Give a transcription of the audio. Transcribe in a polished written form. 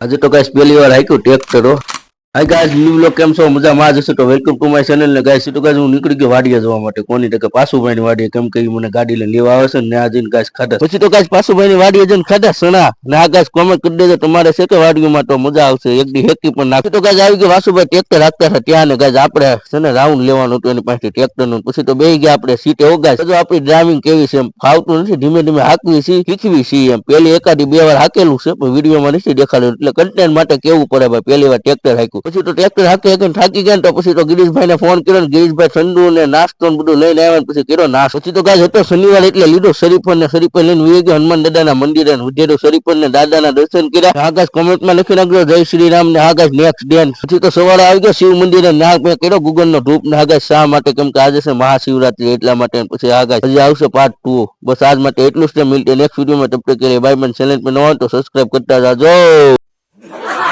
આજે તો ગાઈસ પહેલી વાર હાક્યું ટ્રેક્ટર હો. હાય ગાઈસ, ન્યુ બ્લોગ કેમ છો? મજામાં જશે તો વેલકમ ટુ માય ચેનલ ને ગાઈસ તો ગાઈસ હું નીકળી ગયો વાડીએ જવા માટે. કોની ટકે પાસુભાઈ ની વાડીએ, કેમ કે ઈ મને ગાડી લઈને લેવા આવે છે ને આ જઈને ગાઈસ ખાધા. પછી તો ગાઈસ પાસુભાઈ ની વાડીએ જઈને ખાધા સણા ને આ ગાઈસ કોમેન્ટ કરી દેજો તમારે છે કે વાડીઓમાં તો મજા આવશે. એક દી હેકી પણ નાખી. તો ગાઈસ આવી ગયો વાસુભાઈ ટ્રેક્ટર રાખતા હતા ત્યાં ને ગાઈસ આપણે છે ને રાઉન્ડ લેવાનું હતું એની પાસે ટ્રેક્ટર નું. પછી તો બેહી ગયા આપણે સીટે. હો ગાઈસ જો આપણી ડ્રાઇવિંગ કેવી છે એમ ફાવતું નથી, ધીમે ધીમે હાકવી છે, શીખવી છે એમ. પેલી એકાદી બે વાર હાકેલું છે પણ વિડીયોમાં નથી દેખાડ્યું, એટલે કન્ટેન્ટ માટે કેવું પડે ભાઈ. પહેલી વાર ટ્રેક્ટર હાક્યું. પછી તો ટ્રેક્ટર હાકી થાકી ગયા તો પછી તો ગિરીશભાઈ ને ફોન કર્યો ને ગિરીશભાઈ ઠંડુ ને નાસ્તો ને બધું લઈને આવ્યા. પછી કર્યો નાસ્તો. પછી તો ગાઈસ હતો શનિવાર એટલે લીધો શરીફર ને શરીફર લઈને વી ગયો હનુમાન દાદાના મંદિરે. ઉધેડો શરીફર ને દાદાના દર્શન કર્યા. આ ગાઈસ કોમેન્ટમાં લખી નાખજો જય શ્રી રામ ને આ ગાઈસ નેક્સ્ટ ડે. પછી તો સવારે આવી ગયો શિવ મંદિરે ના મેં કર્યો ગુગલ નો ધૂપ ને આ ગાઈસ શા માટે, કેમ કે આજે છે મહાશિવરાત્રી એટલા માટે. પછી આ ગાઈસ હજી આવશે પાર્ટ 2. બસ આજ માટે એટલું જ છે. મિલતે નેક્સ્ટ વિડીયોમાં. તબ તક કે लिए बाय. मन चैनल पे नया हो तो सब्सक्राइब करता जाओ.